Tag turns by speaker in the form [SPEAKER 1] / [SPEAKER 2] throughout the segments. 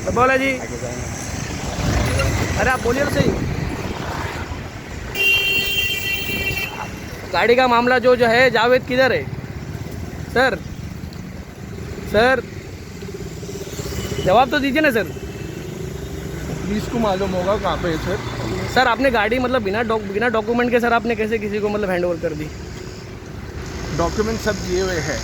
[SPEAKER 1] तो बोला जी। अरे आप बोलिए तो सही। गाड़ी का मामला जो है, जावेद किधर है सर? सर जवाब तो दीजिए ना सर।
[SPEAKER 2] पुलिस को मालूम होगा कहाँ पे है सर।
[SPEAKER 1] सर आपने गाड़ी मतलब बिना डॉक्यूमेंट के सर आपने कैसे किसी को मतलब हैंड ओवर कर दी?
[SPEAKER 2] डॉक्यूमेंट सब दिए हुए हैं,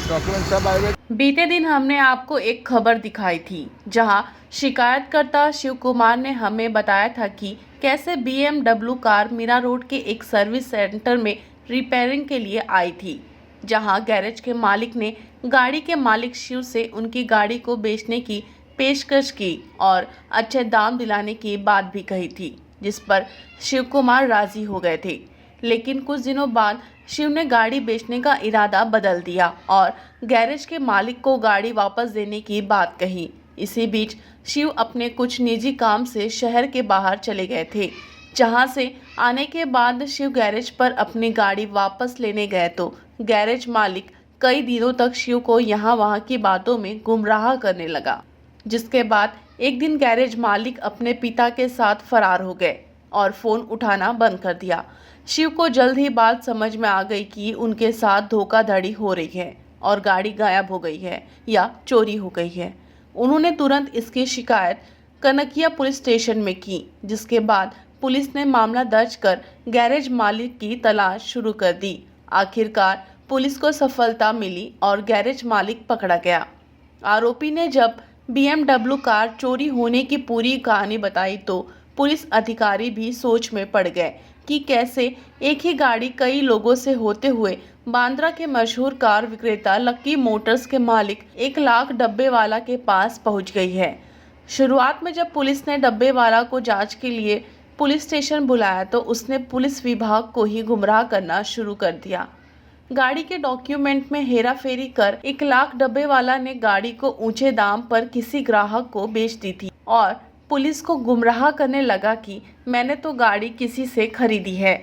[SPEAKER 2] डॉक्यूमेंट सब आए हुए।
[SPEAKER 3] बीते दिन हमने आपको एक खबर दिखाई थी जहां शिकायतकर्ता शिव कुमार ने हमें बताया था कि कैसे BMW कार मीरा रोड के एक सर्विस सेंटर में रिपेयरिंग के लिए आई थी, जहां गैरेज के मालिक ने गाड़ी के मालिक शिव से उनकी गाड़ी को बेचने की पेशकश की और अच्छे दाम दिलाने की बात भी कही थी, जिस पर शिव कुमार राजी हो गए थे। लेकिन कुछ दिनों बाद शिव ने गाड़ी बेचने का इरादा बदल दिया और गैरेज के मालिक को गाड़ी वापस देने की बात कही। इसी बीच शिव अपने कुछ निजी काम से शहर के बाहर चले गए थे, जहां से आने के बाद शिव गैरेज पर अपनी गाड़ी वापस लेने गए तो गैरेज मालिक कई दिनों तक शिव को यहाँ वहाँ की बातों में गुमराह करने लगा, जिसके बाद एक दिन गैरेज मालिक अपने पिता के साथ फरार हो गए और फ़ोन उठाना बंद कर दिया। शिव को जल्द ही बात समझ में आ गई कि उनके साथ धोखाधड़ी हो रही है और गाड़ी गायब हो गई है या चोरी हो गई है। उन्होंने तुरंत इसकी शिकायत कनकिया पुलिस स्टेशन में की, जिसके बाद पुलिस ने मामला दर्ज कर गैरेज मालिक की तलाश शुरू कर दी। आखिरकार पुलिस को सफलता मिली और गैरेज मालिक पकड़ा गया। आरोपी ने जब BMW कार चोरी होने की पूरी कहानी बताई तो पुलिस अधिकारी भी सोच में पड़ गए कि कैसे एक ही गाड़ी कई लोगों से होते हुए बांद्रा के मशहूर कार विक्रेता लकी मोटर्स के मालिक 1 लाख डब्बेवाला के पास पहुंच गई है। शुरुआत में जब पुलिस ने डब्बेवाला को जांच के लिए पुलिस स्टेशन बुलाया तो उसने पुलिस विभाग को ही गुमराह करना शुरू कर दिया। गाड़ी के डॉक्यूमेंट में हेरा फेरी कर 1 लाख डब्बेवाला ने गाड़ी को ऊंचे दाम पर किसी ग्राहक को बेच दी थी और पुलिस को गुमराह करने लगा कि मैंने तो गाड़ी किसी से खरीदी है,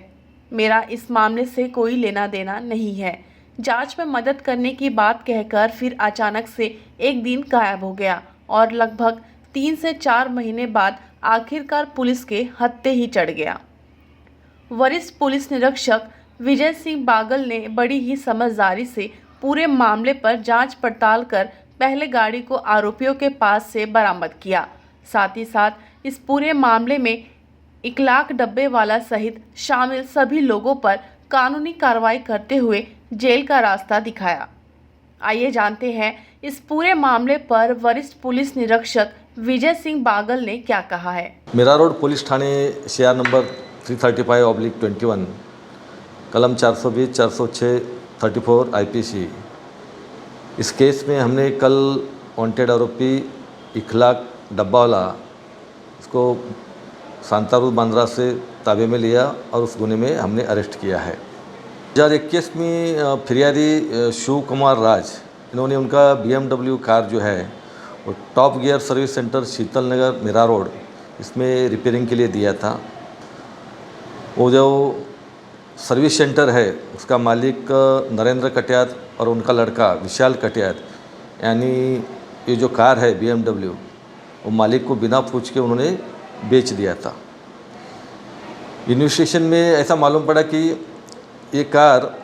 [SPEAKER 3] मेरा इस मामले से कोई लेना देना नहीं है। जांच में मदद करने की बात कहकर फिर अचानक से एक दिन गायब हो गया और लगभग 3 से 4 महीने बाद आखिरकार पुलिस के हत्थे ही चढ़ गया। वरिष्ठ पुलिस निरीक्षक विजय सिंह बागल ने बड़ी ही समझदारी से पूरे मामले पर जांच पड़ताल कर पहले गाड़ी को आरोपियों के पास से बरामद किया। साथ ही साथ इस पूरे मामले में 1 लाख डब्बे वाला सहित शामिल सभी लोगों पर कानूनी कार्रवाई करते हुए जेल का रास्ता दिखाया। आइए जानते हैं इस पूरे मामले पर वरिष्ठ पुलिस निरीक्षक विजय सिंह बागल ने क्या कहा है।
[SPEAKER 4] मीरा रोड पुलिस थाने CR नंबर 335/21 कलम 420, 406, 34 IPC। इस केस में हमने कल वांटेड आरोपी 1 लाख डब्बावाला इसको सांतारूर बांद्रा से ताबे में लिया और उस गुने में हमने अरेस्ट किया है। 2021 में फिरियादी शिव कुमार राज, इन्होंने उनका BMW कार जो है वो टॉप गियर सर्विस सेंटर शीतल नगर मीरा रोड इसमें रिपेयरिंग के लिए दिया था। वो जो सर्विस सेंटर है उसका मालिक नरेंद्र कटियात और उनका लड़का विशाल कटियात, यानी ये जो कार है BMW वो मालिक को बिना पूछ के उन्होंने बेच दिया था। इन्वेस्टिगेशन में ऐसा मालूम पड़ा कि ये कार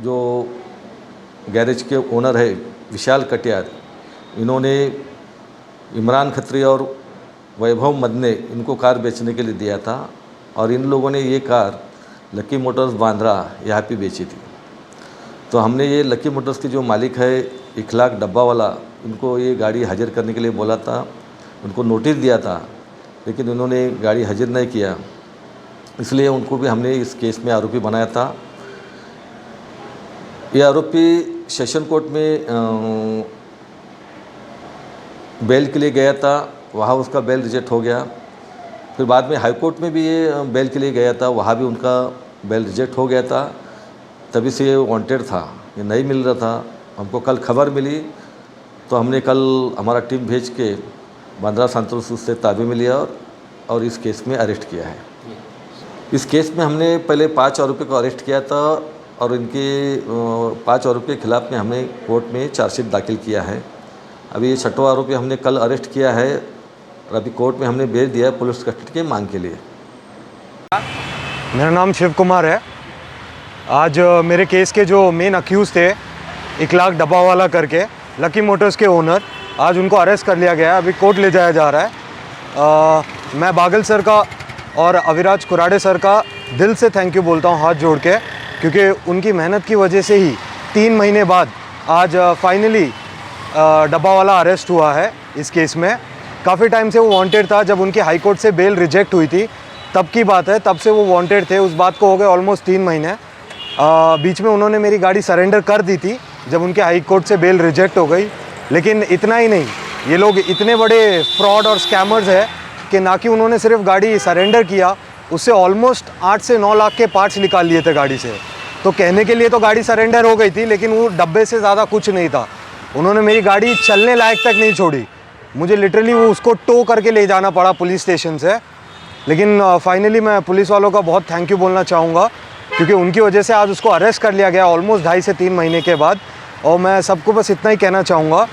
[SPEAKER 4] जो गैरेज के ओनर है विशाल कटियात, इन्होंने इमरान खत्री और वैभव मदने इनको कार बेचने के लिए दिया था और इन लोगों ने ये कार लकी मोटर्स बांद्रा यहाँ पे बेची थी। तो हमने ये लकी मोटर्स के जो मालिक है 1 लाख डब्बा वाला, इनको ये गाड़ी हाजिर करने के लिए बोला था, उनको नोटिस दिया था, लेकिन उन्होंने गाड़ी हाजिर नहीं किया, इसलिए उनको भी हमने इस केस में आरोपी बनाया था। ये आरोपी सेशन कोर्ट में बेल के लिए गया था, वहाँ उसका बेल रिजेक्ट हो गया। फिर बाद में हाई कोर्ट में भी ये बेल के लिए गया था, वहाँ भी उनका बेल रिजेक्ट हो गया था। तभी से ये वांटेड था, ये नहीं मिल रहा था। हमको कल खबर मिली तो हमने कल हमारा टीम भेज के बांद्रा सांतारूर से ताबे में लिया और इस केस में अरेस्ट किया है। इस केस में हमने पहले 5 आरोपी को अरेस्ट किया था और इनके 5 आरोपी के खिलाफ में हमने कोर्ट में चार्जशीट दाखिल किया है। अभी ये छठवां आरोपी हमने कल अरेस्ट किया है और अभी कोर्ट में हमने भेज दिया है पुलिस कस्टडी की मांग के लिए।
[SPEAKER 5] मेरा नाम शिव कुमार है। आज मेरे केस के जो मेन अक्यूज़ थे इखलाक डब्बावाला करके, लकी मोटर्स के ओनर, आज उनको अरेस्ट कर लिया गया है। अभी कोर्ट ले जाया जा रहा है। मैं बागल सर का और अविराज कुराडे सर का दिल से थैंक यू बोलता हूँ हाथ जोड़ के, क्योंकि उनकी मेहनत की वजह से ही 3 महीने बाद आज फाइनली डब्बावाला अरेस्ट हुआ है इस केस में। काफ़ी टाइम से वो वांटेड था। जब उनकी हाई कोर्ट से बेल रिजेक्ट हुई थी तब की बात है, तब से वो वांटेड थे। उस बात को हो गए ऑलमोस्ट 3 महीने। बीच में उन्होंने मेरी गाड़ी सरेंडर कर दी थी जब उनके हाई कोर्ट से बेल रिजेक्ट हो गई। लेकिन इतना ही नहीं, ये लोग इतने बड़े फ्रॉड और स्कैमर्स हैं कि ना कि उन्होंने सिर्फ गाड़ी सरेंडर किया, उससे ऑलमोस्ट 8 से 9 लाख के पार्ट्स निकाल लिए थे गाड़ी से। तो कहने के लिए तो गाड़ी सरेंडर हो गई थी, लेकिन वो डब्बे से ज़्यादा कुछ नहीं था। उन्होंने मेरी गाड़ी चलने लायक तक नहीं छोड़ी। मुझे लिटरली वो उसको टो करके ले जाना पड़ा पुलिस स्टेशन से। लेकिन फाइनली मैं पुलिस वालों का बहुत थैंक यू बोलना चाहूँगा, क्योंकि उनकी वजह से आज उसको अरेस्ट कर लिया गया ऑलमोस्ट 2.5 से 3 महीने के बाद। और मैं सबको बस इतना ही कहना चाहूँगा,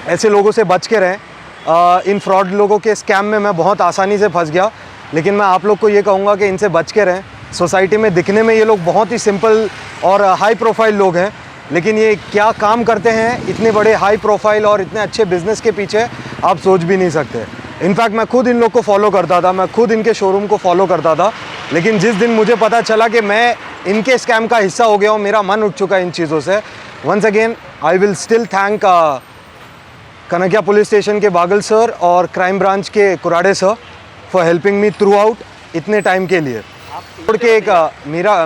[SPEAKER 5] ऐसे लोगों से बच के रहें। इन फ्रॉड लोगों के स्कैम में मैं बहुत आसानी से फंस गया, लेकिन मैं आप लोग को ये कहूँगा कि इनसे बच के रहें। सोसाइटी में दिखने में ये लोग बहुत ही सिंपल और हाई प्रोफाइल लोग हैं, लेकिन ये क्या काम करते हैं इतने बड़े हाई प्रोफाइल और इतने अच्छे बिजनेस के पीछे, आप सोच भी नहीं सकते। इनफैक्ट मैं खुद इन लोग को फॉलो करता था, मैं खुद इनके शोरूम को फॉलो करता था। लेकिन जिस दिन मुझे पता चला कि मैं इनके स्कैम का हिस्सा हो गया हूँ, मेरा मन उठ चुका है इन चीज़ों से। Once again I will still thank Kanakia police station के बागल सर और क्राइम ब्रांच के Kurade sir for helping me throughout इतने टाइम के लिए। रोड के एक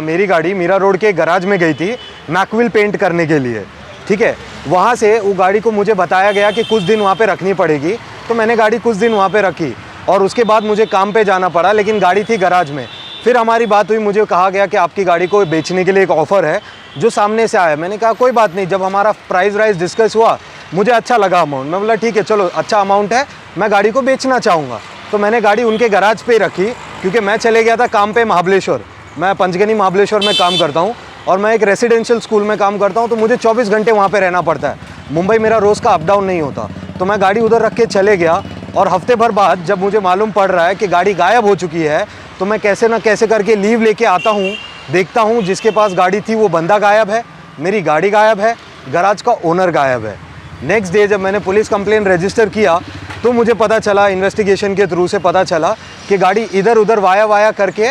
[SPEAKER 5] मेरी गाड़ी मीरा रोड के गराज में गई थी मैकविल पेंट करने के लिए, ठीक है। वहाँ से वो गाड़ी को मुझे बताया गया कि कुछ दिन वहाँ पे रखनी पड़ेगी, तो मैंने गाड़ी कुछ दिन वहाँ पे रखी और उसके बाद मुझे काम पे जाना पड़ा, लेकिन गाड़ी थी गराज में। फिर हमारी बात हुई, मुझे कहा गया कि आपकी गाड़ी को बेचने के लिए एक ऑफ़र है जो सामने से आया। मैंने कहा कोई बात नहीं। जब हमारा प्राइस राइस डिस्कस हुआ, मुझे अच्छा लगा अमाउंट। मैं बोला ठीक है चलो अच्छा अमाउंट है, मैं गाड़ी को बेचना चाहूँगा। तो मैंने गाड़ी उनके गराज पे रखी, क्योंकि मैं चले गया था काम पे महाबलेश्वर। मैं पंचगनी महाबलेश्वर में काम करता हूँ और मैं एक रेसिडेंशियल स्कूल में काम करता हूँ, तो मुझे 24 घंटे वहाँ पे रहना पड़ता है। मुंबई मेरा रोज़ का अप डाउन नहीं होता, तो मैं गाड़ी उधर रख के चले गया। और हफ्ते भर बाद जब मुझे मालूम पड़ रहा है कि गाड़ी गायब हो चुकी है, तो मैं कैसे ना कैसे करके लीव लेके आता हूँ, देखता हूँ जिसके पास गाड़ी थी वो बंदा गायब है, मेरी गाड़ी गायब है, गराज का ओनर गायब है। नेक्स्ट डे जब मैंने पुलिस कंप्लेन रजिस्टर किया, तो मुझे पता चला, इन्वेस्टिगेशन के थ्रू से पता चला कि गाड़ी इधर उधर वाया करके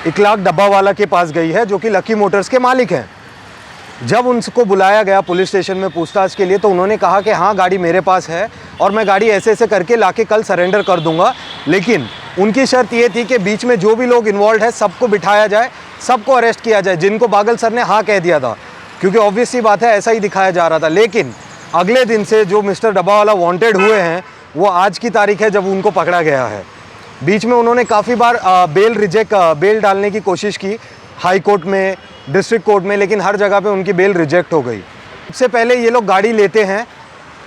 [SPEAKER 5] इखलाक डब्बावाला के पास गई है, जो कि लकी मोटर्स के मालिक हैं। जब उनको बुलाया गया पुलिस स्टेशन में पूछताछ के लिए, तो उन्होंने कहा कि हाँ गाड़ी मेरे पास है और मैं गाड़ी ऐसे ऐसे करके लाके कल सरेंडर कर दूंगा। लेकिन उनकी शर्त ये थी कि बीच में जो भी लोग इन्वॉल्व है सबको बिठाया जाए, सबको अरेस्ट किया जाए, जिनको बागल सर ने हाँ कह दिया था, क्योंकि ऑब्वियस सी बात है ऐसा ही दिखाया जा रहा था। लेकिन अगले दिन से जो मिस्टर डब्बावाला वांटेड हुए हैं, वो आज की तारीख है जब उनको पकड़ा गया है। बीच में उन्होंने काफ़ी बार बेल डालने की कोशिश की हाई कोर्ट में, डिस्ट्रिक्ट कोर्ट में, लेकिन हर जगह पे उनकी बेल रिजेक्ट हो गई। सबसे पहले ये लोग गाड़ी लेते हैं,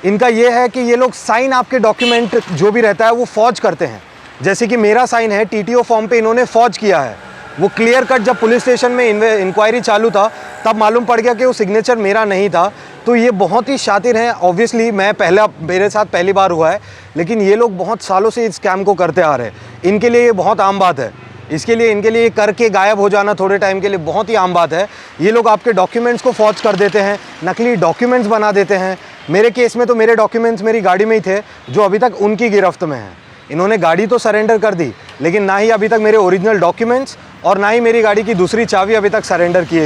[SPEAKER 5] इनका ये है कि ये लोग साइन आपके डॉक्यूमेंट जो भी रहता है वो फॉर्ज करते हैं। जैसे कि मेरा साइन है टीटीओ फॉर्म पे, इन्होंने फॉर्ज किया है। वो क्लियर कट जब पुलिस स्टेशन में इंक्वायरी चालू था तब मालूम पड़ गया कि वो सिग्नेचर मेरा नहीं था। तो ये बहुत ही शातिर हैं। ऑब्वियसली मेरे साथ पहली बार हुआ है, लेकिन ये लोग बहुत सालों से इस स्कैम को करते आ रहे हैं। इनके लिए ये बहुत आम बात है। इनके लिए करके गायब हो जाना थोड़े टाइम के लिए बहुत ही आम बात है। ये लोग आपके डॉक्यूमेंट्स को फॉर्ज कर देते हैं, नकली डॉक्यूमेंट्स बना देते हैं। मेरे केस में तो मेरे डॉक्यूमेंट्स मेरी गाड़ी में ही थे, जो अभी तक उनकी गिरफ्त में हैं। इन्होंने गाड़ी तो सरेंडर कर दी, लेकिन ना ही अभी तक मेरे ओरिजिनल डॉक्यूमेंट्स और ना ही मेरी गाड़ी की दूसरी चाबी अभी तक सरेंडर की है।